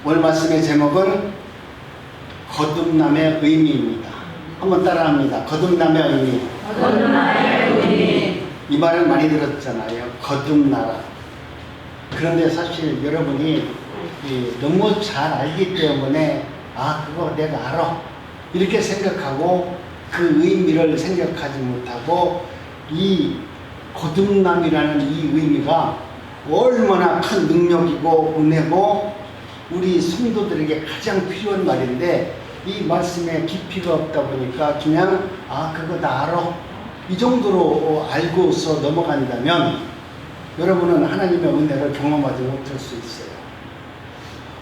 오늘 말씀의 제목은 거듭남의 의미입니다. 한번 따라합니다. 거듭남의 의미. 거듭남의 의미. 이 말을 많이 들었잖아요. 거듭나라. 그런데 사실 여러분이 너무 잘 알기 때문에 그거 내가 알아 이렇게 생각하고 그 의미를 생각하지 못하고 이 거듭남이라는 이 의미가 얼마나 큰 능력이고 은혜고 우리 성도들에게 가장 필요한 말인데 이 말씀에 깊이가 없다 보니까 그냥 그거 나 알아 이 정도로 알고서 넘어간다면 여러분은 하나님의 은혜를 경험하지 못할 수 있어요.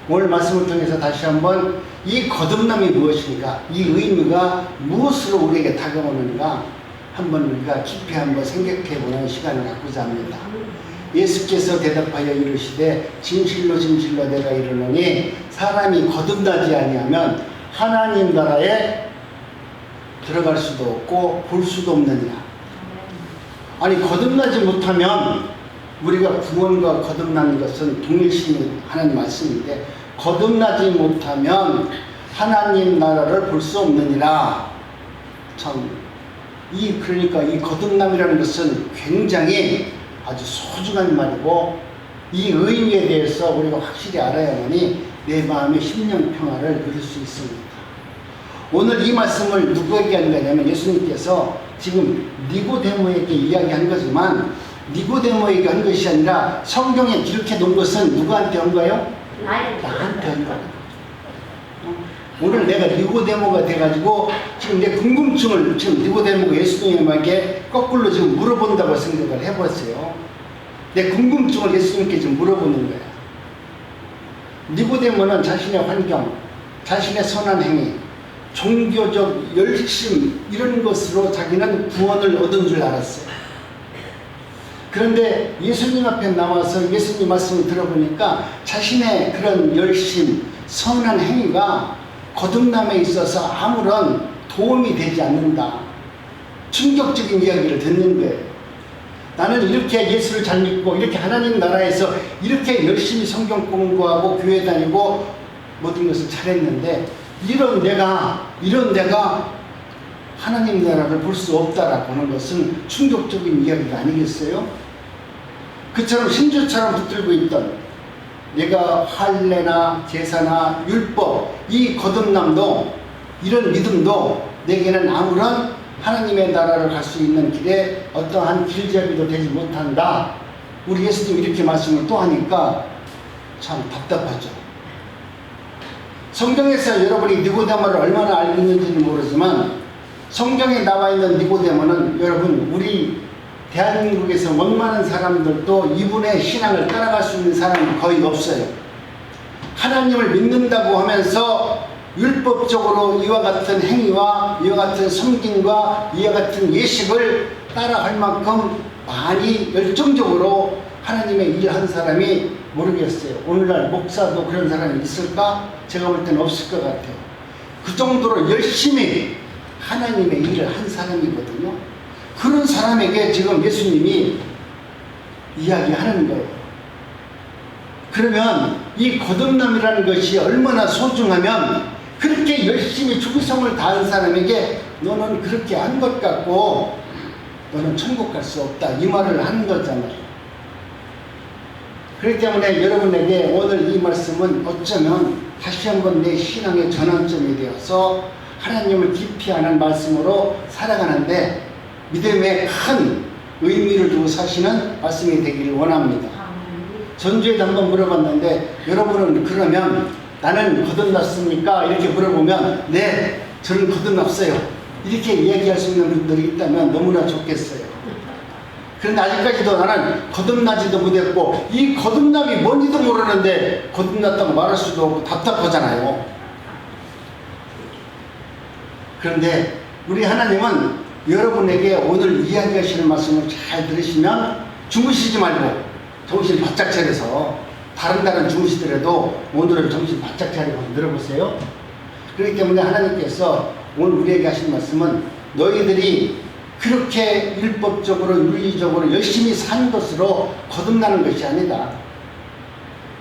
오늘 말씀을 통해서 다시 한번 이 거듭남이 무엇인가, 이 의미가 무엇으로 우리에게 다가오는가 한번 우리가 깊이 한번 생각해보는 시간을 갖고자 합니다. 예수께서 대답하여 이르시되 진실로 진실로 내가 이르노니 사람이 거듭나지 아니하면 하나님 나라에 들어갈 수도 없고 볼 수도 없느니라. 아니 거듭나지 못하면 우리가 구원과 거듭나는 것은 동일시 하는 말씀인데 거듭나지 못하면 하나님 나라를 볼 수 없느니라. 그러니까 이 거듭남이라는 것은 굉장히 아주 소중한 말이고 이 의미에 대해서 우리가 확실히 알아야만이 내 마음의 심령 평화를 누릴 수 있습니다. 오늘 이 말씀을 누구에게 한 거냐면 예수님께서 지금 니고데모에게 이야기한 거지만 니고데모에게 한 것이 아니라 성경에 기록해 놓은 것은 누구한테 한 거예요? 나한테 한 거예요. 오늘 내가 니고데모가 돼가지고 지금 내 궁금증을 지금 니고데모가 예수님에게 거꾸로 지금 물어본다고 생각을 해보세요. 내 궁금증을 예수님께 지금 물어보는 거야. 니고데모는 자신의 환경, 자신의 선한 행위, 종교적 열심 이런 것으로 자기는 구원을 얻은 줄 알았어요. 그런데 예수님 앞에 나와서 예수님 말씀을 들어보니까 자신의 그런 열심, 선한 행위가 거듭남에 있어서 아무런 도움이 되지 않는다. 충격적인 이야기를 듣는 거예요. 나는 이렇게 예수를 잘 믿고 이렇게 하나님 나라에서 이렇게 열심히 성경 공부하고 교회 다니고 모든 것을 잘했는데 이런 내가 하나님 나라를 볼 수 없다라고 하는 것은 충격적인 이야기가 아니겠어요? 그처럼 신주처럼 붙들고 있던 내가 할례나 제사나 율법 이 거듭남도 이런 믿음도 내게는 아무런 하나님의 나라를 갈 수 있는 길에 어떠한 길잡이도 되지 못한다. 우리 예수님 이렇게 말씀을 또 하니까 참 답답하죠. 성경에서 여러분이 니고데모를 얼마나 알고 있는지는 모르지만 성경에 나와 있는 니고데모는 여러분 우리 대한민국에서 원많은 사람들도 이분의 신앙을 따라갈 수 있는 사람이 거의 없어요. 하나님을 믿는다고 하면서 율법적으로 이와 같은 행위와 이와 같은 섬김과 이와 같은 예식을 따라할 만큼 많이 열정적으로 하나님의 일한 사람이 모르겠어요. 오늘날 목사도 그런 사람이 있을까? 제가 볼 때는 없을 것 같아요. 그 정도로 열심히 하나님의 일을 한 사람이거든요. 그런 사람에게 지금 예수님이 이야기하는 거예요. 그러면 이 거듭남이라는 것이 얼마나 소중하면 그렇게 열심히 충성을 다한 사람에게 너는 그렇게 한 것 같고 너는 천국 갈 수 없다 이 말을 하는 거잖아요. 그렇기 때문에 여러분에게 오늘 이 말씀은 어쩌면 다시 한번 내 신앙의 전환점이 되어서 하나님을 깊이 아는 말씀으로 살아가는데 믿음의 큰 의미를 두고 사시는 말씀이 되기를 원합니다. 전주에도 한번 물어봤는데 여러분은 그러면 나는 거듭났습니까? 이렇게 물어보면 네 저는 거듭났어요 이렇게 이야기할 수 있는 분들이 있다면 너무나 좋겠어요. 그런데 아직까지도 나는 거듭나지도 못했고 이 거듭남이 뭔지도 모르는데 거듭났다고 말할 수도 없고 답답하잖아요. 그런데 우리 하나님은 여러분에게 오늘 이야기하시는 말씀을 잘 들으시면 주무시지 말고 정신 바짝 차려서 다른 주무시더라도 오늘은 정신 바짝 차리고 한번 들어보세요. 그렇기 때문에 하나님께서 오늘 우리에게 하신 말씀은 너희들이 그렇게 율법적으로 윤리적으로 열심히 사는 것으로 거듭나는 것이 아니다.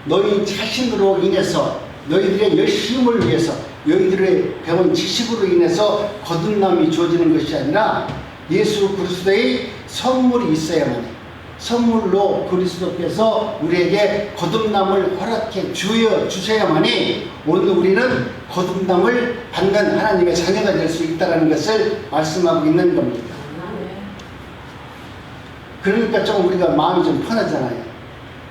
너희 자신으로 인해서 너희들의 열심을 위해서 너희들의 배운 지식으로 인해서 거듭남이 주어지는 것이 아니라 예수 그리스도의 선물이 있어야만 해. 선물로 그리스도께서 우리에게 거듭남을 허락해 주셔야만이 오늘 우리는 거듭남을 받는 하나님의 자녀가 될 수 있다는 것을 말씀하고 있는 겁니다. 그러니까 좀 우리가 마음이 좀 편하잖아요.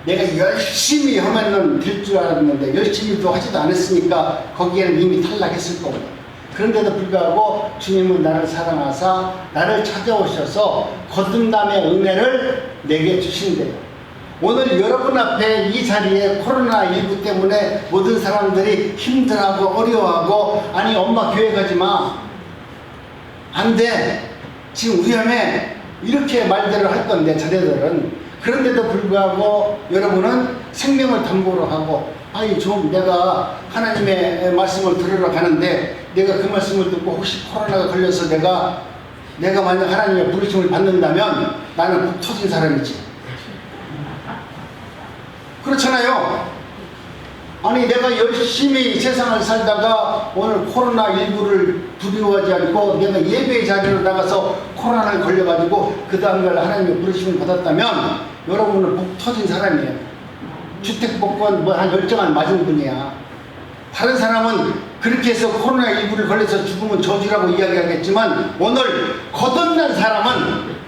내가 열심히 하면은 될 줄 알았는데 열심히도 하지도 않았으니까 거기에는 이미 탈락했을 거고. 그런데도 불구하고 주님은 나를 사랑하사 나를 찾아오셔서 거듭남의 은혜를 내게 주신대요. 오늘 여러분 앞에 이 자리에 코로나19 때문에 모든 사람들이 힘들어하고 어려워하고 아니 엄마 교회 가지 마. 안 돼. 지금 위험해. 이렇게 말들을 할 건데 자녀들은. 그런데도 불구하고 여러분은 생명을 담보로 하고 아니 좀 내가 하나님의 말씀을 들으러 가는데 내가 그 말씀을 듣고 혹시 코로나가 걸려서 내가 만약 하나님의 부르심을 받는다면 나는 복 터진 사람이지. 그렇잖아요. 아니 내가 열심히 세상을 살다가 오늘 코로나19를 두려워하지 않고 내가 예배의 자리로 나가서 코로나를 걸려가지고 그 다음날 하나님의 부르심을 받았다면 여러분은 복 터진 사람이에요. 주택복권 한 10장 맞은 분이야. 다른 사람은 그렇게 해서 코로나19를 걸려서 죽으면 저주라고 이야기하겠지만 오늘 거듭난 사람은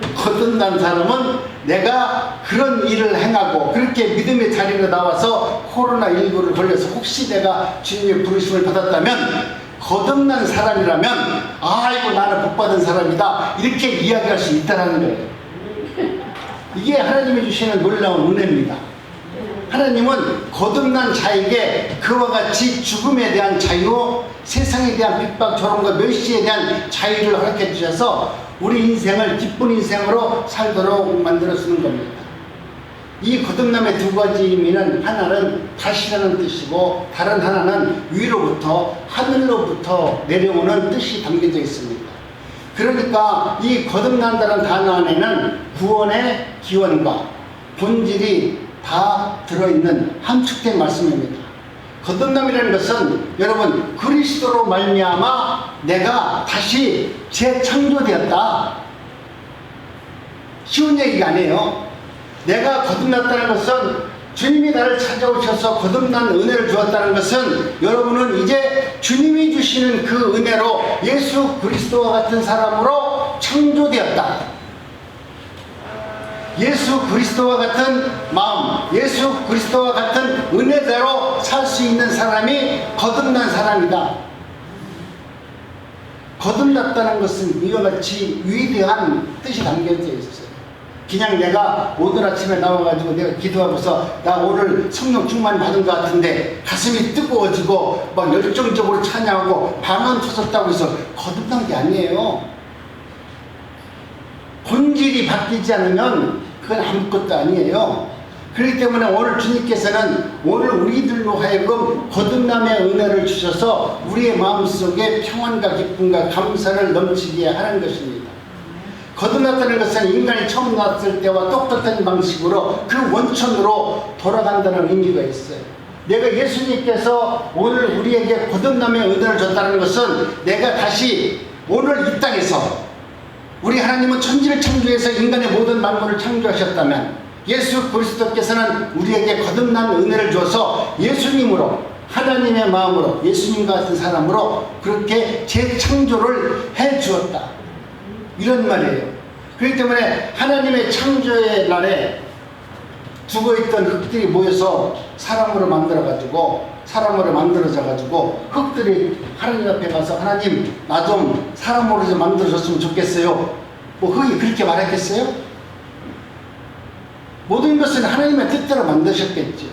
내가 그런 일을 행하고 그렇게 믿음의 자리로 나와서 코로나19를 걸려서 혹시 내가 주님의 부르심을 받았다면 거듭난 사람이라면 아이고 나는 복받은 사람이다 이렇게 이야기할 수 있다는 거예요. 이게 하나님이 주시는 놀라운 은혜입니다. 하나님은 거듭난 자에게 그와 같이 죽음에 대한 자유, 세상에 대한 핍박, 저런과 멸시에 대한 자유를 허락해 주셔서 우리 인생을 기쁜 인생으로 살도록 만들어 주는 겁니다. 이 거듭남의 두 가지 의미는 하나는 다시라는 뜻이고 다른 하나는 위로부터 하늘로부터 내려오는 뜻이 담겨져 있습니다. 그러니까 이 거듭난다는 단어 안에는 구원의 기원과 본질이 다 들어있는 함축된 말씀입니다. 거듭남이라는 것은 여러분 그리스도로 말미암아 내가 다시 재창조되었다. 쉬운 얘기가 아니에요. 내가 거듭났다는 것은 주님이 나를 찾아오셔서 거듭난 은혜를 주었다는 것은 여러분은 이제 주님이 주시는 그 은혜로 예수 그리스도와 같은 사람으로 창조되었다. 예수 그리스도와 같은 마음, 예수 그리스도와 같은 은혜대로 살 수 있는 사람이 거듭난 사람이다. 거듭났다는 것은 이와 같이 위대한 뜻이 담겨져 있어요. 그냥 내가 오늘 아침에 나와가지고 내가 기도하고서 나 오늘 성령 충만 받은 것 같은데 가슴이 뜨거워지고 막 열정적으로 찬양하고 방언 터졌다고 해서 거듭난 게 아니에요. 본질이 바뀌지 않으면 그건 아무것도 아니에요. 그렇기 때문에 오늘 주님께서는 오늘 우리들로 하여금 거듭남의 은혜를 주셔서 우리의 마음속에 평안과 기쁨과 감사를 넘치게 하는 것입니다. 거듭났다는 것은 인간이 처음 났을 때와 똑같은 방식으로 그 원천으로 돌아간다는 의미가 있어요. 내가 예수님께서 오늘 우리에게 거듭남의 은혜를 줬다는 것은 내가 다시 오늘 이 땅에서 우리 하나님은 천지를 창조해서 인간의 모든 만물을 창조하셨다면 예수 그리스도께서는 우리에게 거듭난 은혜를 줘서 예수님으로 하나님의 마음으로 예수님과 같은 사람으로 그렇게 재창조를 해 주었다. 이런 말이에요. 그렇기 때문에 하나님의 창조의 날에 죽어있던 흙들이 모여서 사람으로 만들어져가지고 흙들이 하나님 앞에 가서 하나님 나 좀 사람으로 좀 만들어줬으면 좋겠어요. 뭐 흙이 그렇게 말했겠어요? 모든 것은 하나님의 뜻대로 만드셨겠죠.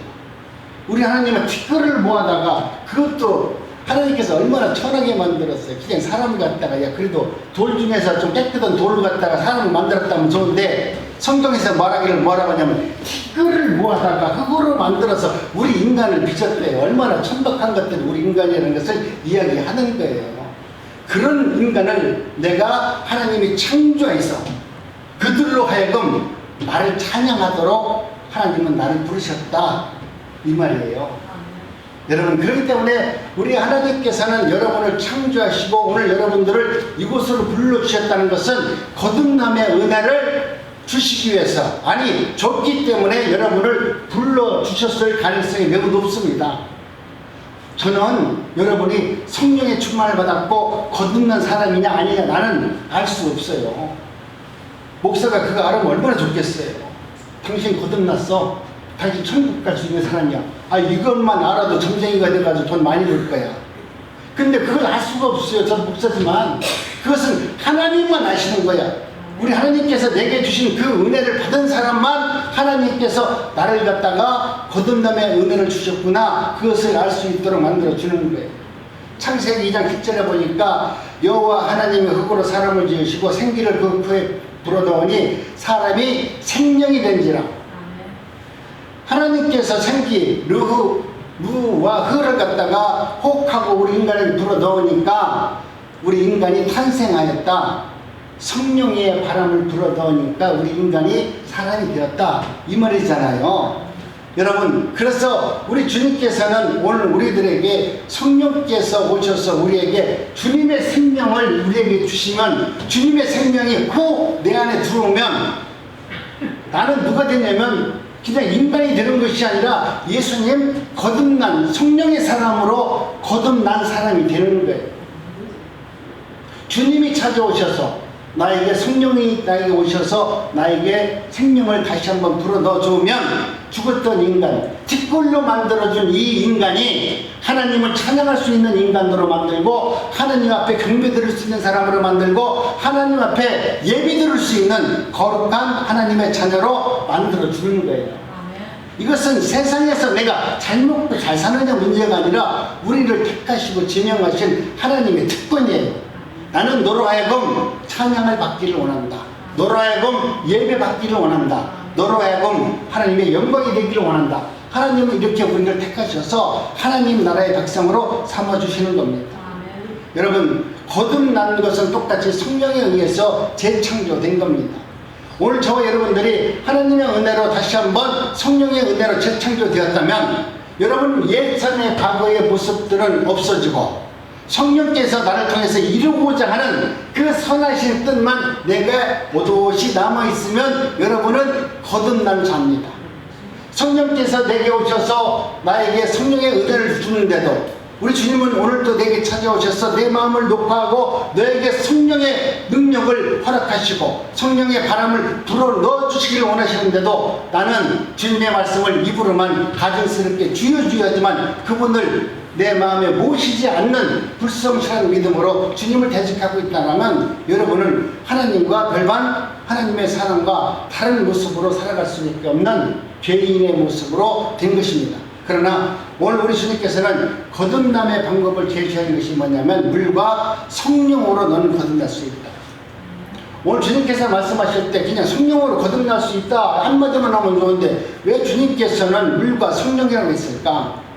우리 하나님은 티끌을 모아다가 그것도 하나님께서 얼마나 천하게 만들었어요. 그냥 사람을 갖다가 야 그래도 돌 중에서 좀 깨끗한 돌을 갖다가 사람을 만들었다면 좋은데 성경에서 말하기를 뭐라고 하냐면 티끌을 모아다가 흙으로 만들어서 우리 인간을 빚었대요. 얼마나 천박한 것들이 우리 인간이라는 것을 이야기하는 거예요. 그런 인간을 내가 하나님이 창조해서 그들로 하여금 나를 찬양하도록 하나님은 나를 부르셨다 이 말이에요. 여러분, 그렇기 때문에 우리 하나님께서는 여러분을 창조하시고 오늘 여러분들을 이곳으로 불러주셨다는 것은 거듭남의 은혜를 주시기 위해서, 아니 줬기 때문에 여러분을 불러주셨을 가능성이 매우 높습니다. 저는 여러분이 성령의 충만을 받았고 거듭난 사람이냐 아니냐 나는 알 수 없어요. 목사가 그거 알으면 얼마나 좋겠어요. 당신 거듭났어. 당신 천국 갈 수 있는 사람이야. 아, 이것만 알아도 점쟁이가 돼가지고 돈 많이 벌 거야. 근데 그걸 알 수가 없어요. 저도 목사지만 그것은 하나님만 아시는 거야. 우리 하나님께서 내게 주신 그 은혜를 받은 사람만 하나님께서 나를 갖다가 거듭남의 은혜를 주셨구나, 그것을 알 수 있도록 만들어 주는 거예요. 창세기 2장 10절에 보니까 여호와 하나님이 흙으로 사람을 지으시고 생기를 그 푸에 불어넣으니 사람이 생명이 된지라. 하나님께서 생기, 루와 흐를 갖다가 혹하고 우리 인간을 불어넣으니까 우리 인간이 탄생하였다. 성령의 바람을 불어넣으니까 우리 인간이 사람이 되었다, 이 말이잖아요. 여러분, 그래서 우리 주님께서는 오늘 우리들에게 성령께서 오셔서 우리에게 주님의 생명을 우리에게 주시면, 주님의 생명이 후 내 안에 들어오면 나는 누가 되냐면 그냥 인간이 되는 것이 아니라 예수님 거듭난 성령의 사람으로 거듭난 사람이 되는 거예요. 주님이 찾아오셔서 나에게, 성령이 나에게 오셔서 나에게 생명을 다시 한번 불어넣어 주면 죽었던 인간, 티끌로 만들어준 이 인간이 하나님을 찬양할 수 있는 인간으로 만들고, 하나님 앞에 경배 드릴 수 있는 사람으로 만들고, 하나님 앞에 예비 드릴 수 있는 거룩한 하나님의 자녀로 만들어 주는 거예요. 이것은 세상에서 내가 잘 먹고 잘 사느냐 문제가 아니라 우리를 택하시고 지명하신 하나님의 특권이에요. 나는 너로 하여금 찬양을 받기를 원한다. 너로 하여금 예배 받기를 원한다. 너로 하여금 하나님의 영광이 되기를 원한다. 하나님은 이렇게 우리를 택하셔서 하나님 나라의 백성으로 삼아주시는 겁니다. 여러분, 거듭난 것은 똑같이 성령에 의해서 재창조된 겁니다. 오늘 저와 여러분들이 하나님의 은혜로 다시 한번 성령의 은혜로 재창조되었다면 여러분 예전의 과거의 모습들은 없어지고 성령께서 나를 통해서 이루고자 하는 그 선하신 뜻만 내가 오롯이 남아있으면 여러분은 거듭난 자입니다. 성령께서 내게 오셔서 나에게 성령의 은혜를 주는데도 우리 주님은 오늘도 내게 찾아오셔서 내 마음을 녹화하고 너에게 성령의 능력을 허락하시고 성령의 바람을 불어 넣어주시기를 원하시는데도 나는 주님의 말씀을 입으로만 가증스럽게 주여 주여 하지만 그분을 내 마음에 모시지 않는 불성실한 믿음으로 주님을 대적하고 있다면 여러분은 하나님과 별반, 하나님의 사랑과 다른 모습으로 살아갈 수밖에 없는 죄인의 모습으로 된 것입니다. 그러나 오늘 우리 주님께서는 거듭남의 방법을 제시하는 것이 뭐냐면 물과 성령으로 너는 거듭날 수 있다. 오늘 주님께서 말씀하실 때 그냥 성령으로 거듭날 수 있다 한마디만 하면 좋은데 왜 주님께서는 물과 성령이라고 했을까?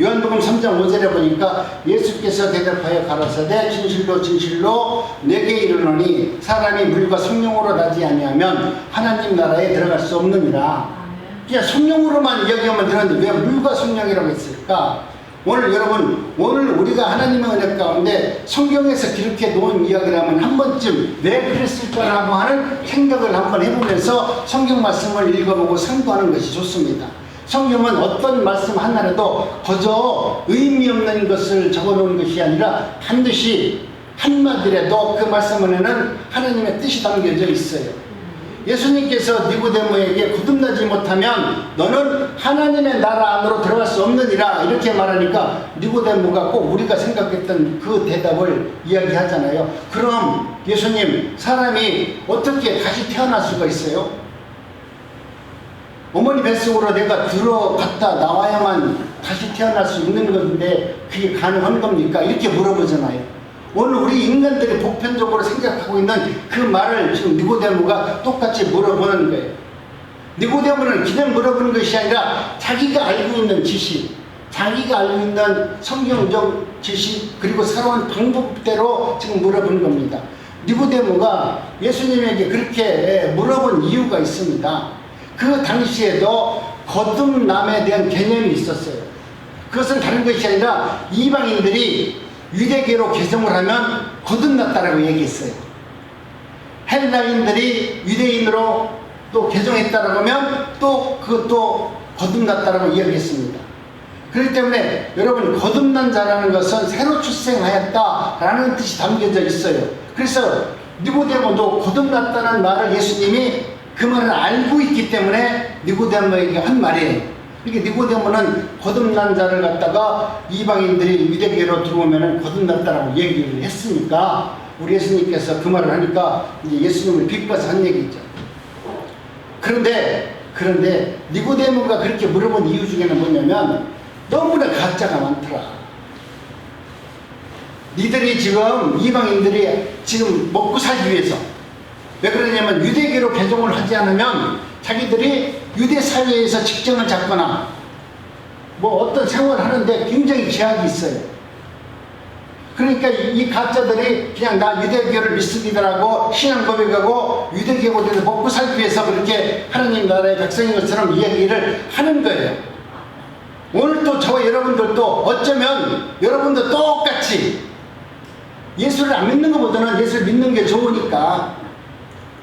요한복음 3장 5절에 보니까 예수께서 대답하여 가라사대 진실로 진실로 내게 이르노니 사람이 물과 성령으로 나지 아니하면 하나님 나라에 들어갈 수 없느니라. 그냥 성령으로만 이야기하면 되는데 왜 물과 성령이라고 했을까? 오늘 여러분, 오늘 우리가 하나님의 은혜 가운데 성경에서 기록해 놓은 이야기라면 한 번쯤 왜 그랬을까라고 하는 생각을 한번 해보면서 성경 말씀을 읽어보고 상고하는 것이 좋습니다. 성경은 어떤 말씀 하나라도 거저 의미 없는 것을 적어놓은 것이 아니라 반드시 한마디라도 그 말씀 안에는 하나님의 뜻이 담겨져 있어요. 예수님께서 니고데모에게 거듭나지 못하면 너는 하나님의 나라 안으로 들어갈 수 없느니라 이렇게 말하니까 니고데모가 꼭 우리가 생각했던 그 대답을 이야기하잖아요. 그럼 예수님, 사람이 어떻게 다시 태어날 수가 있어요? 어머니 뱃속으로 내가 들어갔다 나와야만 다시 태어날 수 있는 건데 그게 가능한 겁니까? 이렇게 물어보잖아요. 오늘 우리 인간들이 보편적으로 생각하고 있는 그 말을 지금 니고데모가 똑같이 물어보는 거예요. 니고데모는 그냥 물어보는 것이 아니라 자기가 알고 있는 지식, 자기가 알고 있는 성경적 지식 그리고 살아온 방법대로 지금 물어보는 겁니다. 니고데모가 예수님에게 그렇게 물어본 이유가 있습니다. 그 당시에도 거듭남에 대한 개념이 있었어요. 그것은 다른 것이 아니라 이방인들이 유대교로 개종을 하면 거듭났다라고 얘기했어요. 헬라인들이 유대인으로 또 개종했다라고 하면 또 그것도 거듭났다라고 이야기했습니다. 그렇기 때문에 여러분, 거듭난 자라는 것은 새로 출생하였다라는 뜻이 담겨져 있어요. 그래서 니고데모도 거듭났다는 말을 예수님이 그 말을 알고 있기 때문에 니고데모에게 한 말이에요. 그러니까 니고데모는 거듭난 자를 갖다가 이방인들이 유대교로 들어오면 거듭났다라고 얘기를 했으니까 우리 예수님께서 그 말을 하니까 이제 예수님을 비꼬아서 한 얘기죠. 그런데 니고데모가 그렇게 물어본 이유 중에는 뭐냐면 너무나 가짜가 많더라. 니들이 지금 이방인들이 지금 먹고 살기 위해서 왜 그러냐면 유대교로 개종을 하지 않으면 자기들이 유대 사회에서 직장을 잡거나 뭐 어떤 생활을 하는데 굉장히 제약이 있어요. 그러니까 이 가짜들이 그냥 나 유대교를 믿습니다라고 신앙 고백하고 유대교를 먹고 살기 위해서 그렇게 하나님 나라의 백성인 것처럼 이야기를 하는 거예요. 오늘 또 저와 여러분들도 어쩌면 여러분도 똑같이 예수를 안 믿는 것보다는 예수를 믿는 게 좋으니까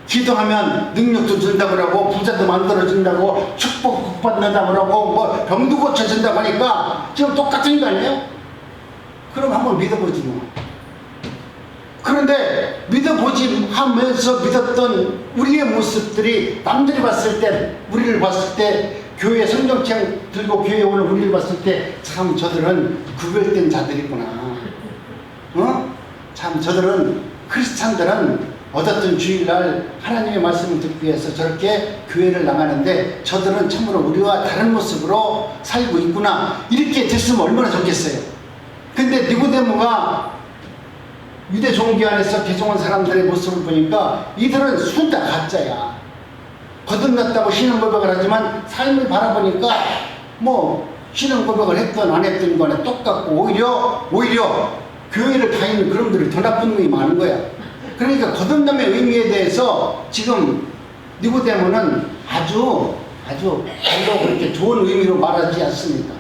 기도하면 능력도 준다고 그러고 부자도 만들어준다고 축복 받는다고 그러고 뭐 병도 고쳐준다고 하니까 지금 똑같은 거 아니에요? 그럼 한번 믿어보지 뭐. 그런데 믿어보지 하면서 믿었던 우리의 모습들이 남들이 봤을 때, 우리를 봤을 때, 교회 성경책 들고 교회에 오는 우리를 봤을 때 참 저들은 구별된 자들이구나. 참 저들은 크리스찬들은 어떻든 주일날 하나님의 말씀을 듣기 위해서 저렇게 교회를 나가는데 저들은 참으로 우리와 다른 모습으로 살고 있구나. 이렇게 됐으면 얼마나 좋겠어요. 근데 니고데모가 유대 종교 안에서 개종한 사람들의 모습을 보니까 이들은 순 다 가짜야. 거듭났다고 신앙 고백을 하지만 삶을 바라보니까 뭐 신앙 고백을 했던 안 했던 거는 똑같고 오히려 교회를 다니는 그런들이 더 나쁜 놈이 많은 거야. 그러니까 거듭남의 의미에 대해서 지금 니고데모는 아주 별로 그렇게 좋은 의미로 말하지 않습니다.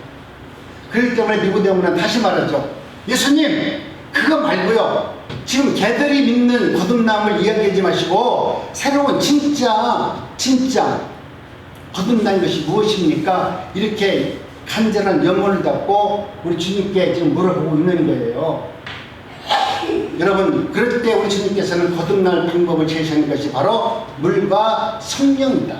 그렇기 때문에 니고데모는 다시 말하죠. 예수님, 그거 말고요. 지금 걔들이 믿는 거듭남을 이야기하지 마시고 새로운 진짜 거듭난 것이 무엇입니까? 이렇게 간절한 염원을 갖고 우리 주님께 지금 물어보고 있는 거예요. 여러분, 그럴 때 우리 주님께서는 거듭날 방법을 제시하는 것이 바로 물과 성령이다.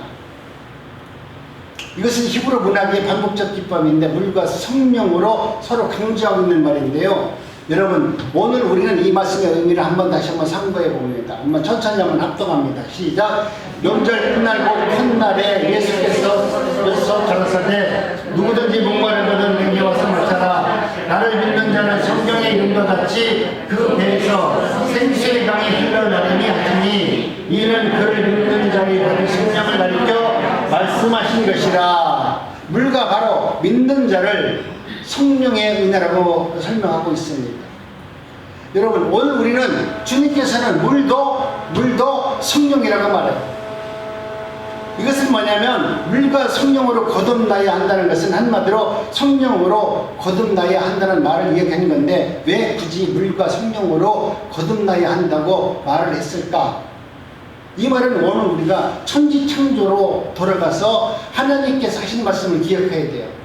이것은 히브리 문학의 반복적 기법인데 물과 성령으로 서로 강조하고 있는 말인데요. 여러분, 오늘 우리는 이 말씀의 의미를 다시 한번 상고해 봅니다. 한번 천천히 한번 합동합니다. 시작. 명절 끝날 곧 첫날에 예수께서 가라사대 누구든지 목마르거든 내게 와서 마셔라. 나를 믿는 자는 성경에 이름과 같이 그 배에서 생수의 강이 흘러나리니 하시니 이는 그를 믿는 자의 받은 생명을 가리켜 말씀하신 것이라. 물과 바로 믿는 자를 성령의 은혜라고 설명하고 있습니다. 여러분, 오늘 우리는 주님께서는 물도 성령이라고 말해요. 이것은 뭐냐면 물과 성령으로 거듭나야 한다는 것은 한마디로 성령으로 거듭나야 한다는 말을 이야기하는 건데 왜 굳이 물과 성령으로 거듭나야 한다고 말을 했을까? 이 말은 오늘 우리가 천지창조로 돌아가서 하나님께서 하신 말씀을 기억해야 돼요.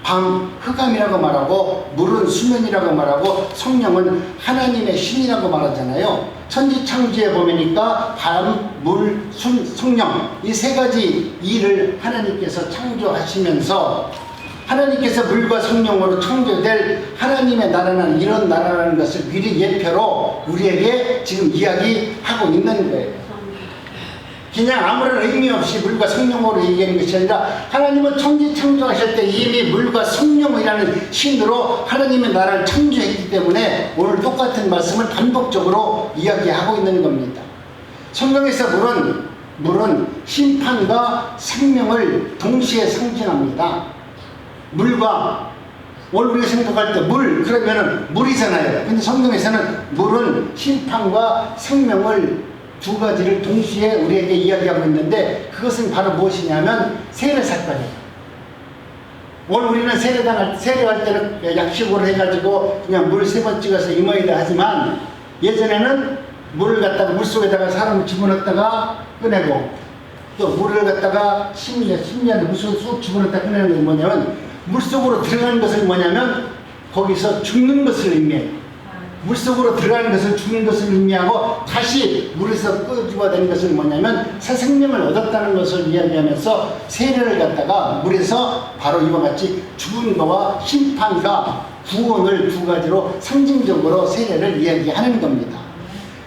밤 흑암이라고 말하고 물은 수면이라고 말하고 성령은 하나님의 신이라고 말하잖아요. 천지창조에 보니까 밤, 물, 성령 이 세 가지 일을 하나님께서 창조하시면서 하나님께서 물과 성령으로 창조될 하나님의 나라는 이런 나라라는 것을 미리 예표로 우리에게 지금 이야기하고 있는 거예요. 그냥 아무런 의미 없이 물과 성령으로 얘기하는 것이 아니라 하나님은 천지 창조하실 때 이미 물과 성령이라는 신으로 하나님의 나라를 창조했기 때문에 오늘 똑같은 말씀을 반복적으로 이야기하고 있는 겁니다. 성경에서 물은 심판과 생명을 동시에 상징합니다. 물과 오늘 우리가 생각할 때 물 그러면은 물이잖아요. 근데 성경에서는 물은 심판과 생명을 두 가지를 동시에 우리에게 이야기하고 있는데 그것은 바로 무엇이냐면 세례 사건이에요. 오늘 우리는 세례할 때는 약식으로 해가지고 그냥 물 3번 찍어서 임어야 하지만 예전에는 물을 갖다가 물속에다가 사람을 집어넣었다가 꺼내고 또 물을 갖다가 10년 물속에 쑥 집어넣었다 꺼내는 게 뭐냐면 물속으로 들어가는 것을 뭐냐면 거기서 죽는 것을 의미해요. 물속으로 들어가는 것을 죽는 것을 의미하고 다시 물에서 끄집어내는 것을 뭐냐면 새 생명을 얻었다는 것을 이야기하면서 세례를 갖다가 물에서 바로 이와 같이 죽은 거와 심판과 구원을 두 가지로 상징적으로 세례를 이야기하는 겁니다.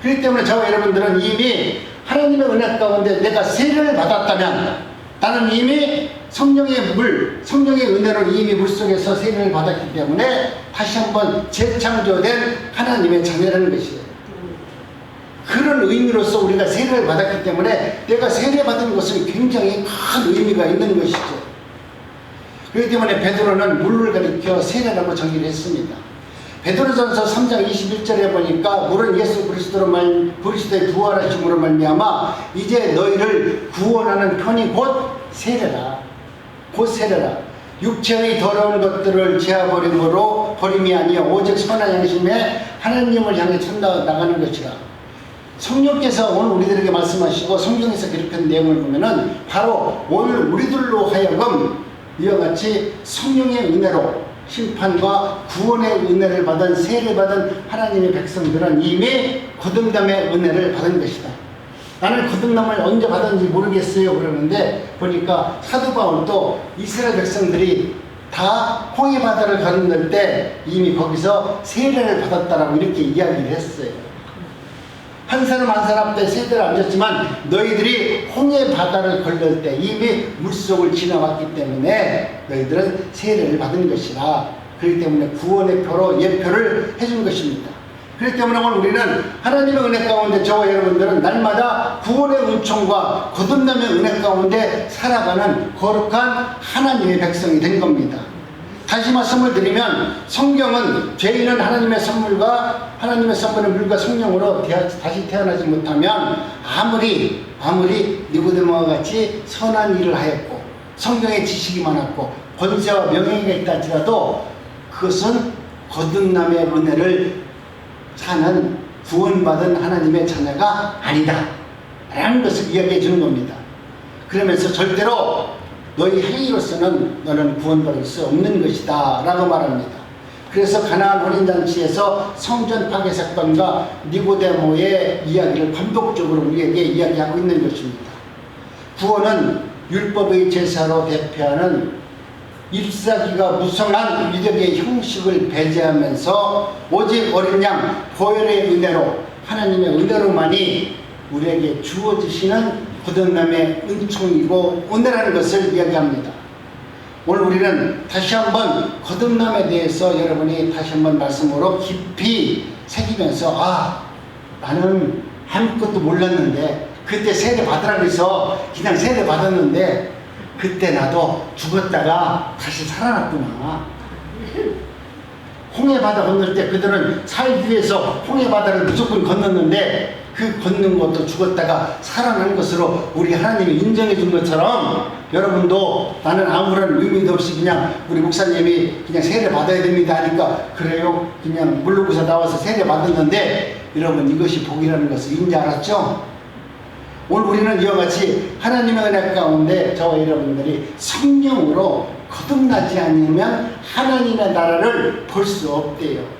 그렇기 때문에 저와 여러분들은 이미 하나님의 은혜 가운데 내가 세례를 받았다면 나는 이미 성령의 은혜로 이미 물속에서 세례를 받았기 때문에 다시 한번 재창조된 하나님의 자녀라는 것이에요. 그런 의미로서 우리가 세례를 받았기 때문에 내가 세례받은 것은 굉장히 큰 의미가 있는 것이죠. 그렇기 때문에 베드로는 물을 가리켜 세례라고 정의를 했습니다. 베드로전서 3장 21절에 보니까 물은 예수 그리스도의 부활하심으로 말미암아 이제 너희를 구원하는 편이 곧 세례라. 곧 세례라. 육체의 더러운 것들을 제하버림으로 버림이 아니여 오직 선한 양심에 하나님을 향해 나가는 것이라. 성령께서 오늘 우리들에게 말씀하시고 성경에서 기록한 내용을 보면은 바로 오늘 우리들로 하여금 이와 같이 성령의 은혜로 심판과 구원의 은혜를 받은 세례받은 하나님의 백성들은 이미 거듭남의 은혜를 받은 것이다. 나는 거듭남을 언제 받았는지 모르겠어요 그러는데 보니까 사도 바울도 이스라엘 백성들이 다 홍해 바다를 가는들 때 이미 거기서 세례를 받았다라고 이렇게 이야기를 했어요. 한 사람 한 사람 때 세례를 안 줬지만 너희들이 홍해 바다를 걸릴 때 이미 물속을 지나왔기 때문에 너희들은 세례를 받은 것이라. 그렇기 때문에 구원의 표로 예표를 해준 것입니다. 그렇기 때문에 오늘 우리는 하나님의 은혜 가운데 저와 여러분들은 날마다 구원의 은총과 거듭남의 은혜 가운데 살아가는 거룩한 하나님의 백성이 된 겁니다. 다시 말씀을 드리면 성경은 죄인은 하나님의 선물과 하나님의 선물의 물과 성령으로 다시 태어나지 못하면 아무리 니고데모와 같이 선한 일을 하였고 성경의 지식이 많았고 권세와 명예가 있다 할지라도 그것은 거듭남의 은혜를 사는 구원받은 하나님의 자녀가 아니다 라는 것을 이야기해 주는 겁니다. 그러면서 절대로 너희 행위로서는 너는 구원받을 수 없는 것이다 라고 말합니다. 그래서 가나안 혼인잔치에서 성전 파괴 사건과 니고데모의 이야기를 반복적으로 우리에게 이야기하고 있는 것입니다. 구원은 율법의 제사로 대표하는 잎사귀가 무성한 위력의 형식을 배제하면서 오직 어린 양 보혈의 은혜로 하나님의 은혜로만이 우리에게 주어지시는 거듭남의 은총이고 은혜라는 것을 이야기합니다. 오늘 우리는 다시 한번 거듭남에 대해서 여러분이 다시 한번 말씀으로 깊이 새기면서 나는 아무것도 몰랐는데 그때 세례 받으라고 해서 그냥 세례 받았는데 그때 나도 죽었다가 다시 살아났구나. 홍해바다 건널 때 그들은 살기 위해서 홍해바다를 무조건 건넜는데 그 걷는 것도 죽었다가 살아난 것으로 우리 하나님이 인정해 준 것처럼 여러분도 나는 아무런 의미도 없이 그냥 우리 목사님이 그냥 세례 받아야 됩니다 하니까 그래요? 그냥 물로부터 나와서 세례 받았는데 여러분 이것이 복이라는 것을 이제 알았죠? 오늘 우리는 이와 같이 하나님의 은혜 가운데 저와 여러분들이 성령으로 거듭나지 않으면 하나님의 나라를 볼 수 없대요.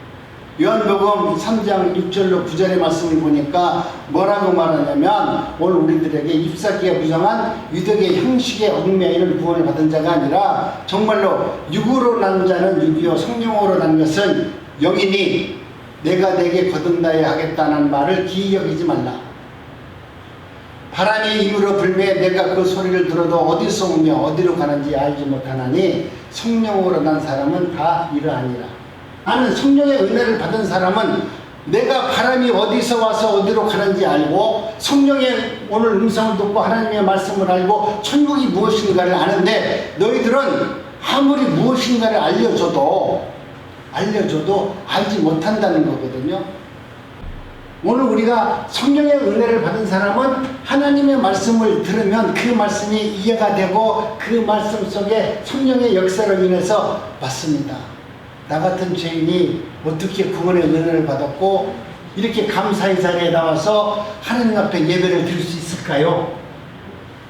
요한복음 3장 6절로 9절의 말씀을 보니까 뭐라고 말하냐면 오늘 우리들에게 잎사귀가 부정한 유덕의 형식에 얽매이는 구원을 받은 자가 아니라 정말로 육으로 난 자는 육이요 성령으로 난 것은 영이니 내가 내게 거듭나야 하겠다는 말을 기이 여기지 말라. 바람이 임으로 불매 내가 그 소리를 들어도 어디서 오며 어디로 가는지 알지 못하나니 성령으로 난 사람은 다 이러하니라. 나는 성령의 은혜를 받은 사람은 내가 바람이 어디서 와서 어디로 가는지 알고 성령의 오늘 음성을 듣고 하나님의 말씀을 알고 천국이 무엇인가를 아는데 너희들은 아무리 무엇인가를 알려줘도 알지 못한다는 거거든요. 오늘 우리가 성령의 은혜를 받은 사람은 하나님의 말씀을 들으면 그 말씀이 이해가 되고 그 말씀 속에 성령의 역사로 인해서 맞습니다. 나 같은 죄인이 어떻게 구원의 은혜를 받았고 이렇게 감사의 자리에 나와서 하나님 앞에 예배를 드릴 수 있을까요?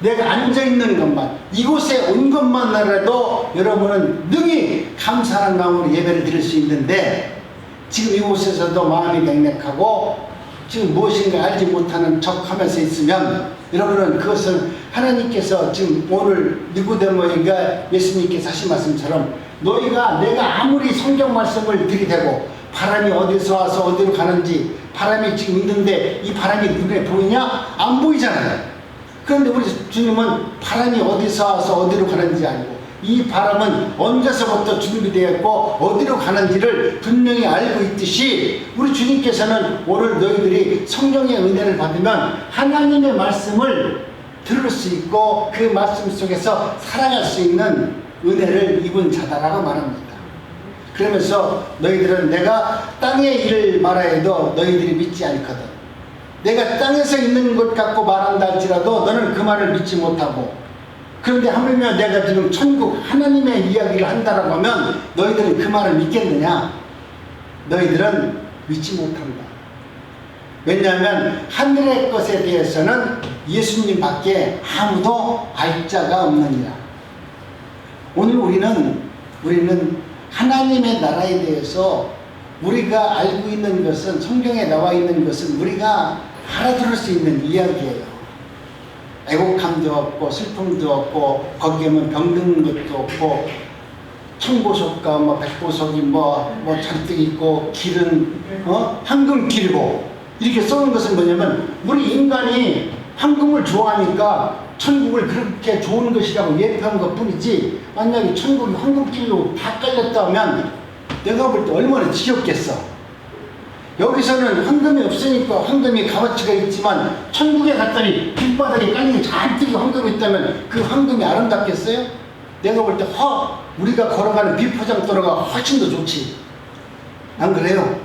내가 앉아있는 것만, 이곳에 온 것만으로도 여러분은 능히 감사하는 마음으로 예배를 드릴 수 있는데 지금 이곳에서도 마음이 맥락하고 지금 무엇인가 알지 못하는 척 하면서 있으면 여러분은 그것은 하나님께서 지금 오늘 니고데모에게 예수님께서 하신 말씀처럼 너희가 내가 아무리 성경 말씀을 들이대고 바람이 어디서 와서 어디로 가는지 바람이 지금 있는데 이 바람이 눈에 보이냐? 안 보이잖아요. 그런데 우리 주님은 바람이 어디서 와서 어디로 가는지 알고 이 바람은 언제서부터 준비되었고 어디로 가는지를 분명히 알고 있듯이 우리 주님께서는 오늘 너희들이 성령의 은혜를 받으면 하나님의 말씀을 들을 수 있고 그 말씀 속에서 살아갈 수 있는 은혜를 입은 자다라고 말합니다. 그러면서 너희들은 내가 땅에 일을 말하여도 너희들이 믿지 않거든. 내가 땅에서 있는 것 갖고 말한다 할지라도 너는 그 말을 믿지 못하고 그런데 하물며 내가 지금 천국 하나님의 이야기를 한다라고 하면 너희들은 그 말을 믿겠느냐? 너희들은 믿지 못한다. 왜냐하면 하늘의 것에 대해서는 예수님 밖에 아무도 알 자가 없느니라. 오늘 우리는 하나님의 나라에 대해서 우리가 알고 있는 것은 성경에 나와 있는 것은 우리가 알아들을 수 있는 이야기예요. 애곡함도 없고 슬픔도 없고 거기에 뭐 병든 것도 없고 청보석과 뭐 백보석이 뭐 잔뜩 있고 길은 황금길이고 이렇게 써놓은 것은 뭐냐면 우리 인간이 황금을 좋아하니까 천국을 그렇게 좋은 것이라고 예표한 것 뿐이지 만약에 천국이 황금길로 다 깔렸다면 내가 볼 때 얼마나 지겹겠어. 여기서는 황금이 없으니까 황금이 값어치가 있지만 천국에 갔더니 길바닥에 깔린 잔뜩 황금이 있다면 그 황금이 아름답겠어요? 내가 볼 때 우리가 걸어가는 비포장도로가 훨씬 더 좋지. 안 그래요?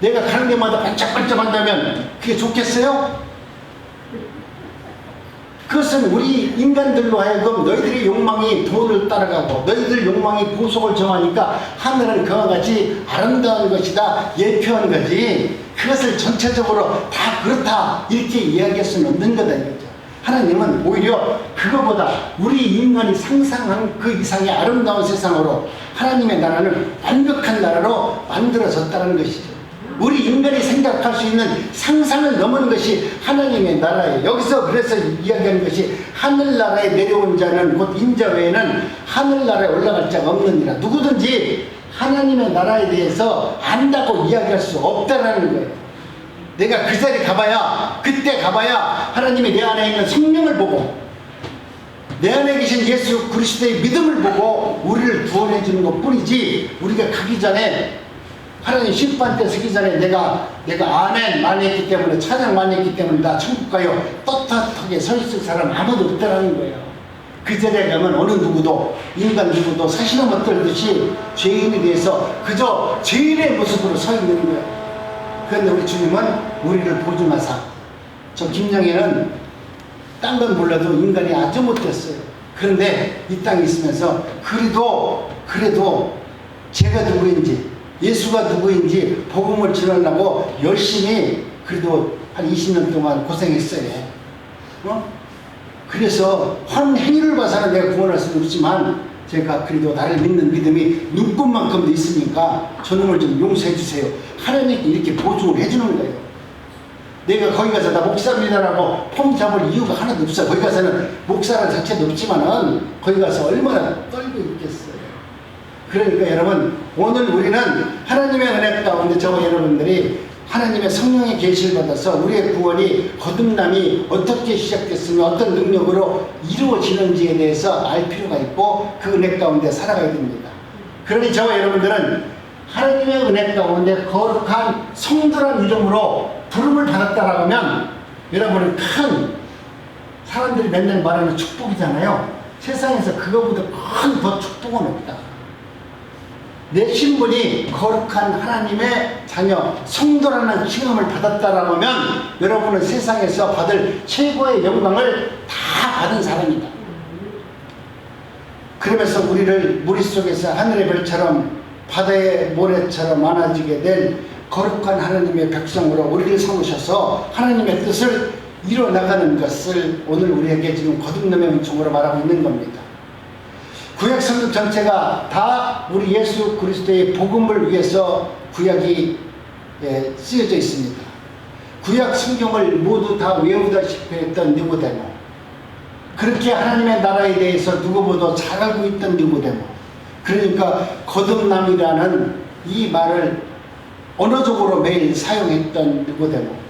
내가 가는 데마다 반짝반짝 한다면 그게 좋겠어요? 그것은 우리 인간들로 하여금 너희들의 욕망이 돈을 따라가고 너희들 욕망이 보석을 정하니까 하늘은 그와 같이 아름다운 것이다 예표한 거지 그것을 전체적으로 다 그렇다 이렇게 이야기할 수는 없는 거다 이거죠. 하나님은 오히려 그거보다 우리 인간이 상상한 그 이상의 아름다운 세상으로 하나님의 나라는 완벽한 나라로 만들어졌다는 것이죠. 우리 인간이 생각할 수 있는 상상을 넘은 것이 하나님의 나라예요. 여기서 그래서 이야기하는 것이 하늘나라에 내려온 자는 곧 인자 외에는 하늘나라에 올라갈 자가 없느니라. 누구든지 하나님의 나라에 대해서 안다고 이야기할 수 없다라는 거예요. 내가 그 자리에 가봐야 그때 가봐야 하나님이 내 안에 있는 성령을 보고 내 안에 계신 예수 그리스도의 믿음을 보고 우리를 구원해 주는 것 뿐이지 우리가 가기 전에 하나님 심판 때 서기 전에 내가 아멘 많이 했기 때문에 찬양 많이 했기 때문에 나 천국 가요 떳떳하게 서 있을 사람 아무도 없다라는 거예요. 그 자리에 가면 어느 누구도 인간 누구도 사시나무 떨듯이 죄인에 대해서 그저 죄인의 모습으로 서 있는 거예요. 그런데 우리 주님은 우리를 보증하사 저 김영애는 딴 건 몰라도 인간이 아주 못됐어요. 그런데 이 땅에 있으면서 그래도 제가 누구인지 예수가 누구인지 복음을 전하려고 열심히 그래도 한 20년 동안 고생했어요. 그래서 한 행위를 봐서는 내가 구원할 수는 없지만 제가 그래도 나를 믿는 믿음이 눈꽃만큼도 있으니까 저놈을 좀 용서해 주세요. 하나님께 이렇게 보증을 해주는 거예요. 내가 거기 가서 나 목사입니다라고 폼 잡을 이유가 하나도 없어요. 거기 가서는 목사라는 자체도 없지만은 거기 가서 얼마나 떨고 있겠어요. 그러니까 여러분 오늘 우리는 하나님의 은혜 가운데 저와 여러분들이 하나님의 성령의 계시를 받아서 우리의 구원이 거듭남이 어떻게 시작됐으며 어떤 능력으로 이루어지는지에 대해서 알 필요가 있고 그 은혜 가운데 살아가야 됩니다. 그러니 저와 여러분들은 하나님의 은혜 가운데 거룩한 성도란 이름으로 부름을 받았다라고 하면 여러분은 큰 사람들이 맨날 말하는 축복이잖아요. 세상에서 그거보다 큰 더 축복은 없다. 내 신분이 거룩한 하나님의 자녀, 성도라는 칭함을 받았다라고 하면 여러분은 세상에서 받을 최고의 영광을 다 받은 사람이다. 그러면서 우리를 머릿속에서 하늘의 별처럼 바다의 모래처럼 많아지게 된 거룩한 하나님의 백성으로 우리를 삼으셔서 하나님의 뜻을 이뤄나가는 것을 오늘 우리에게 지금 거듭남의 은총으로 말하고 있는 겁니다. 구약 성경 전체가 다 우리 예수 그리스도의 복음을 위해서 구약이 쓰여져 있습니다. 구약 성경을 모두 다 외우다시피 했던 니고데모, 그렇게 하나님의 나라에 대해서 누구보다 잘 알고 있던 니고데모, 그러니까 거듭남이라는 이 말을 언어적으로 매일 사용했던 니고데모,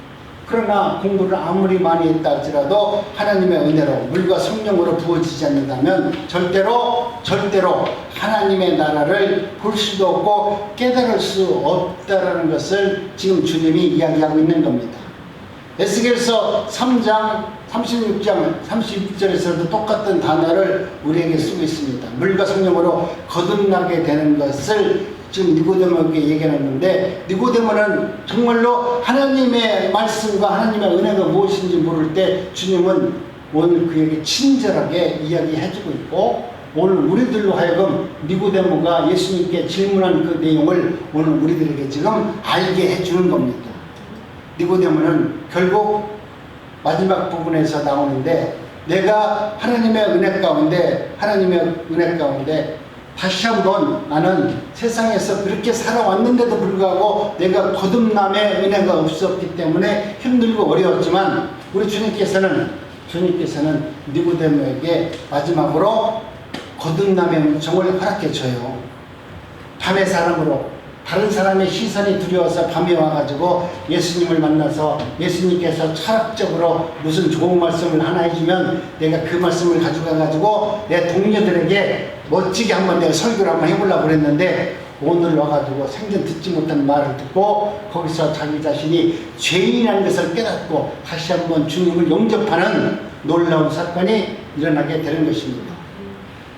그러나 공부를 아무리 많이 했다 할지라도 하나님의 은혜로 물과 성령으로 부어지지 않는다면 절대로 하나님의 나라를 볼 수도 없고 깨달을 수 없다라는 것을 지금 주님이 이야기하고 있는 겁니다. 에스겔서 3장 36장 32절에서도 똑같은 단어를 우리에게 쓰고 있습니다. 물과 성령으로 거듭나게 되는 것을 지금 니고데모에게 얘기했는데, 니고데모는 정말로 하나님의 말씀과 하나님의 은혜가 무엇인지 모를 때 주님은 오늘 그에게 친절하게 이야기해주고 있고, 오늘 우리들로 하여금 니고데모가 예수님께 질문한 그 내용을 오늘 우리들에게 지금 알게 해주는 겁니다. 니고데모는 결국 마지막 부분에서 나오는데, 내가 하나님의 은혜 가운데 다시 한번 나는 세상에서 그렇게 살아왔는데도 불구하고 내가 거듭남의 은혜가 없었기 때문에 힘들고 어려웠지만 우리 주님께서는 니고데모에게 마지막으로 거듭남의 은총을 허락해 줘요. 밤의 사람으로 다른 사람의 시선이 두려워서 밤에 와가지고 예수님을 만나서 예수님께서 철학적으로 무슨 좋은 말씀을 하나 해주면 내가 그 말씀을 가져가가지고 내 동료들에게 멋지게 한번 내가 설교를 한번 해보려고 그랬는데, 오늘 와가지고 생전 듣지 못한 말을 듣고 거기서 자기 자신이 죄인이라는 것을 깨닫고 다시 한번 주님을 영접하는 놀라운 사건이 일어나게 되는 것입니다.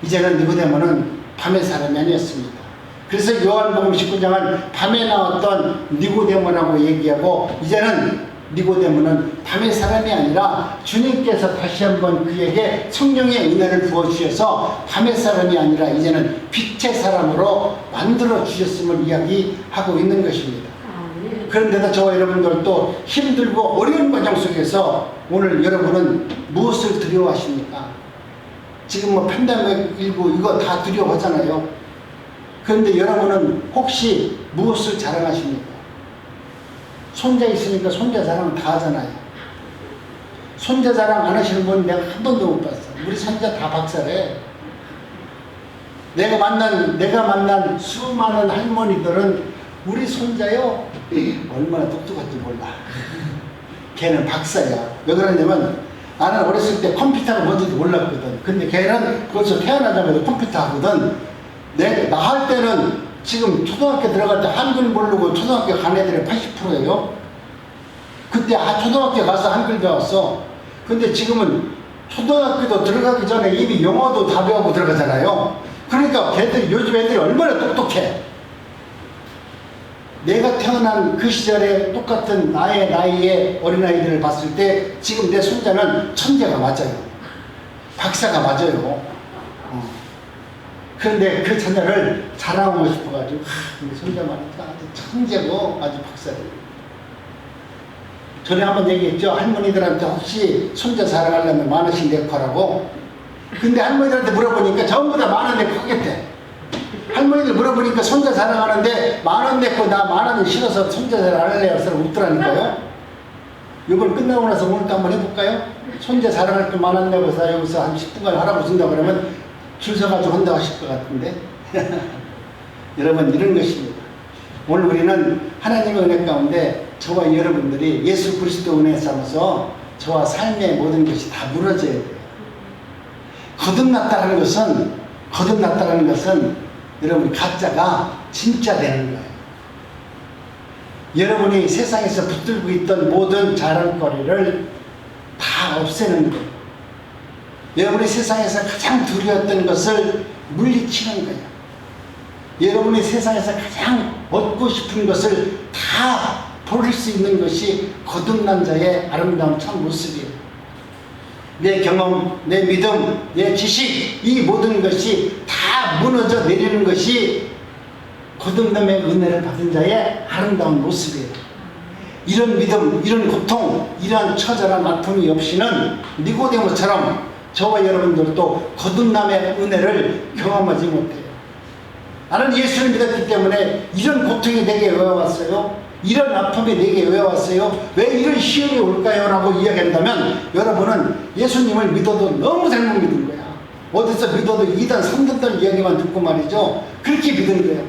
이제는 니고데모는 밤의 사람이 아니었습니다. 그래서 요한복음 19장은 밤에 나왔던 니고데모라고 얘기하고, 이제는 니고데모는 밤의 사람이 아니라 주님께서 다시 한번 그에게 성령의 은혜를 부어주셔서 밤의 사람이 아니라 이제는 빛의 사람으로 만들어 주셨음을 이야기하고 있는 것입니다. 그런데도 저와 여러분들도 힘들고 어려운 과정 속에서 오늘 여러분은 무엇을 두려워하십니까? 지금 뭐 팬데믹19 이거 다 두려워하잖아요. 그런데 여러분은 혹시 무엇을 자랑하십니까? 손자 있으니까 손자 자랑 다 하잖아요. 손자 자랑 안 하시는 분 내가 한 번도 못 봤어. 우리 손자 다 박사래. 내가 만난 수많은 할머니들은 우리 손자요 얼마나 똑똑한지 몰라. 걔는 박사야. 왜 그러냐면 나는 어렸을 때 컴퓨터가 뭔지도 몰랐거든. 근데 걔는 벌써 태어나자마자 컴퓨터 하거든. 나 할 때는 지금 초등학교 들어갈 때 한글 모르고 초등학교 간 애들이 80%예요. 그때 초등학교 가서 한글 배웠어. 근데 지금은 초등학교도 들어가기 전에 이미 영어도 다 배우고 들어가잖아요. 그러니까 요즘 애들이 얼마나 똑똑해. 내가 태어난 그 시절에 똑같은 나의 나이의 어린아이들을 봤을 때 지금 내 손자는 천재가 맞아요. 박사가 맞아요. 그런데 그 자녀를 자랑하고 싶어가지고 우리 손자만 아주 천재고 아주 박사예요. 전에 한번 얘기했죠. 할머니들한테 혹시 손자 자랑하려면 10,000원씩 내거라고. 근데 할머니들한테 물어보니까 전부 다 10,000원 내고 하겠대. 할머니들 물어보니까 손자 자랑하는데 10,000원 내고 나 10,000원 싫어서 손자 자랑 안 할래요. 그래서 웃더라니까요. 이번 끝나고 나서 오늘 또 한번 해볼까요? 손자 자랑할 때 10,000원 내고서 여기서 한 10분간 하라고 준다고 그러면 줄 서가지고 한다고 하실 것 같은데. 여러분, 이런 것입니다. 오늘 우리는 하나님의 은혜 가운데 저와 여러분들이 예수 그리스도 은혜 삼아서 저와 삶의 모든 것이 다 무너져야 돼요. 거듭났다는 것은 여러분 가짜가 진짜 되는 거예요. 여러분이 세상에서 붙들고 있던 모든 자랑거리를 다 없애는 거예요. 여러분이 세상에서 가장 두려웠던 것을 물리치는 거예요. 여러분이 세상에서 가장 얻고 싶은 것을 다 버릴 수 있는 것이 거듭난 자의 아름다운 참 모습이에요. 내 경험, 내 믿음, 내 지식, 이 모든 것이 다 무너져 내리는 것이 거듭남의 은혜를 받은 자의 아름다운 모습이에요. 이런 믿음, 이런 고통, 이러한 처절한 아픔이 없이는 니고데모처럼 저와 여러분들도 거듭남의 은혜를 경험하지 못해요. 나는 예수를 믿었기 때문에 이런 고통이 내게 왜 왔어요? 이런 아픔이 내게 왜 왔어요? 왜 이런 시험이 올까요? 라고 이야기한다면 여러분은 예수님을 믿어도 너무 잘못 믿은 거야. 어디서 믿어도 2단, 3단 이야기만 듣고 말이죠. 그렇게 믿은 거예요.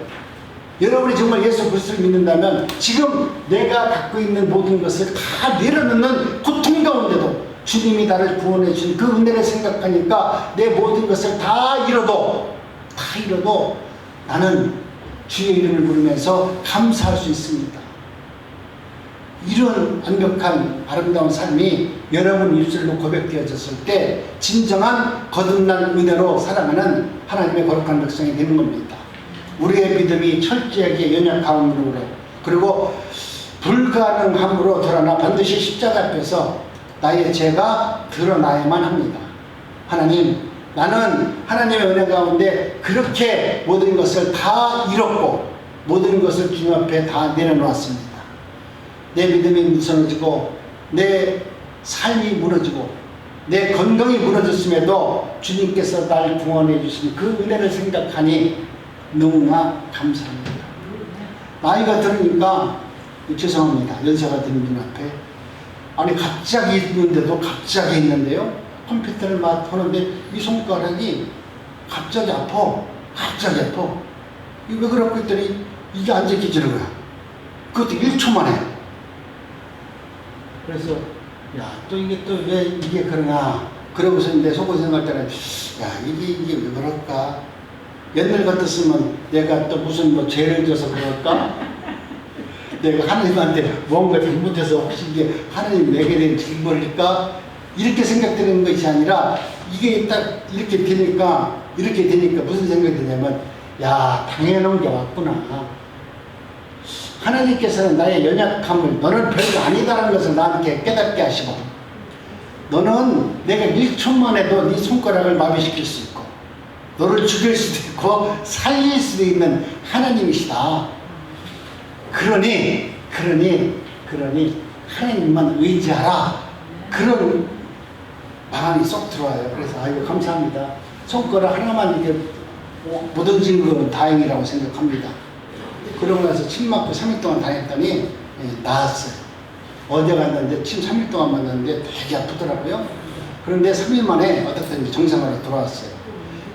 여러분이 정말 예수 그리스도를 믿는다면 지금 내가 갖고 있는 모든 것을 다 내려놓는 고통 가운데도 주님이 나를 구원해 준 그 은혜를 생각하니까 내 모든 것을 다 잃어도 나는 주의 이름을 부르면서 감사할 수 있습니다. 이런 완벽한 아름다운 삶이 여러분 입술로 고백되어졌을 때 진정한 거듭난 은혜로 살아가는 하나님의 거룩한 백성이 되는 겁니다. 우리의 믿음이 철저하게 연약함으로 그리고 불가능함으로 드러나 반드시 십자가 앞에서 나의 죄가 드러나야만 합니다. 하나님, 나는 하나님의 은혜 가운데 그렇게 모든 것을 다 잃었고 모든 것을 주님 앞에 다 내려놓았습니다. 내 믿음이 무너지고 내 삶이 무너지고 내 건강이 무너졌음에도 주님께서 날 구원해 주신 그 은혜를 생각하니 너무나 감사합니다. 나이가 들으니까 죄송합니다. 연세가 든 분 앞에 아니 갑자기 있는데요. 컴퓨터를 막 하는데 이 손가락이 갑자기 아파. 이거 왜 그렇고 했더니 이게 안 제껴지는 거야. 그것도 1초 만에. 그래서 야, 또 이게 또 왜 이게 그러나. 그러고서 내 속으로 생각할 때는 야, 이게 왜 그럴까? 옛날 같았으면 내가 또 무슨 뭐 죄를 져서 그럴까? 내가 하나님한테 뭔가 잘못해서 혹시 이게 하나님 내게 된 징벌일까? 이렇게 생각되는 것이 아니라 이게 딱 이렇게 되니까 무슨 생각이 드냐면 야, 당해놓은 게 왔구나. 하나님께서는 나의 연약함을 너는 별거 아니다라는 것을 나한테 깨닫게 하시고 너는 내가 1초만 해도 네 손가락을 마비시킬 수 있고 너를 죽일 수도 있고 살릴 수도 있는 하나님이시다. 그러니 하나님만 의지하라. 그런 마음이 쏙 들어와요. 그래서 아이고 감사합니다. 손가락 하나만 이렇게 못 얹은 건 다행이라고 생각합니다. 그러고 나서 침 맞고 3일 동안 다녔더니 나았어요. 어제 갔는데 침 3일 동안 맞았는데 되게 아프더라고요. 그런데 3일 만에 어떻든 정상으로 돌아왔어요.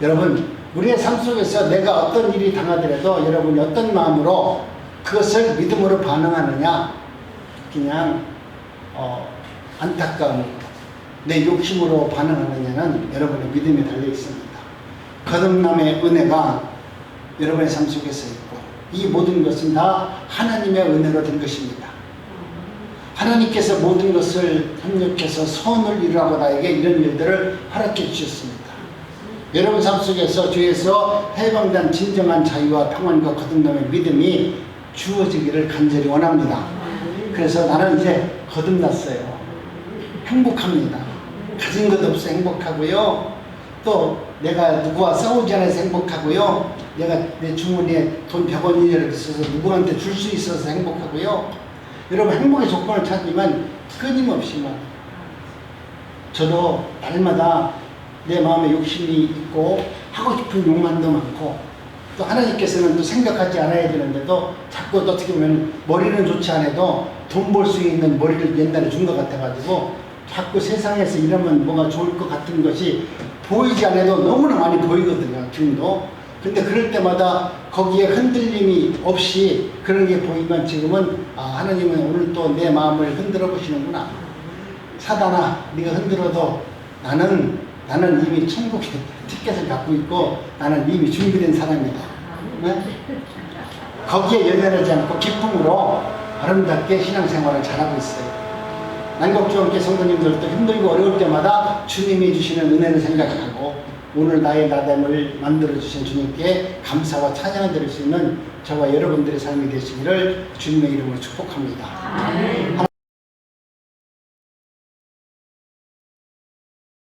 여러분, 우리의 삶 속에서 내가 어떤 일이 당하더라도 여러분이 어떤 마음으로 그것을 믿음으로 반응하느냐, 그냥 안타까움으로 내 욕심으로 반응하느냐는 여러분의 믿음에 달려 있습니다. 거듭남의 은혜가 여러분의 삶 속에서 있고 이 모든 것은 다 하나님의 은혜로 된 것입니다. 하나님께서 모든 것을 협력해서 선을 이루라고 나에게 이런 일들을 허락해 주셨습니다. 여러분 삶 속에서 주에서 해방된 진정한 자유와 평안과 거듭남의 믿음이 주어지기를 간절히 원합니다. 그래서 나는 이제 거듭났어요. 행복합니다. 가진 것 없어 행복하고요. 또 내가 누구와 싸우지 않아서 행복하고요. 내가 내 주머니에 돈 100원이라도 있어서 누구한테 줄 수 있어서 행복하고요. 여러분 행복의 조건을 찾지만 끊임없이만 저도 날마다 내 마음에 욕심이 있고 하고 싶은 욕망도 많고 또 하나님께서는 또 생각하지 않아야 되는데도 자꾸 어떻게 보면 머리는 좋지 않아도 돈 벌 수 있는 머리를 옛날에 준 것 같아가지고 자꾸 세상에서 이러면 뭐가 좋을 것 같은 것이 보이지 않아도 너무나 많이 보이거든요. 지금도. 근데 그럴 때마다 거기에 흔들림이 없이 그런 게 보이면 지금은 하나님은 오늘 또 내 마음을 흔들어 보시는구나. 사단아, 네가 흔들어도 나는 이미 천국의 티켓을 갖고 있고 나는 이미 준비된 사람이다. 네? 거기에 연연하지 않고 기쁨으로 아름답게 신앙생활을 잘하고 있어요. 난곡주원께 성도님들도 힘들고 어려울 때마다 주님이 주시는 은혜를 생각하고 오늘 나의 나됨을 만들어주신 주님께 감사와 찬양을 드릴 수 있는 저와 여러분들의 삶이 되시기를 주님의 이름으로 축복합니다. 아멘.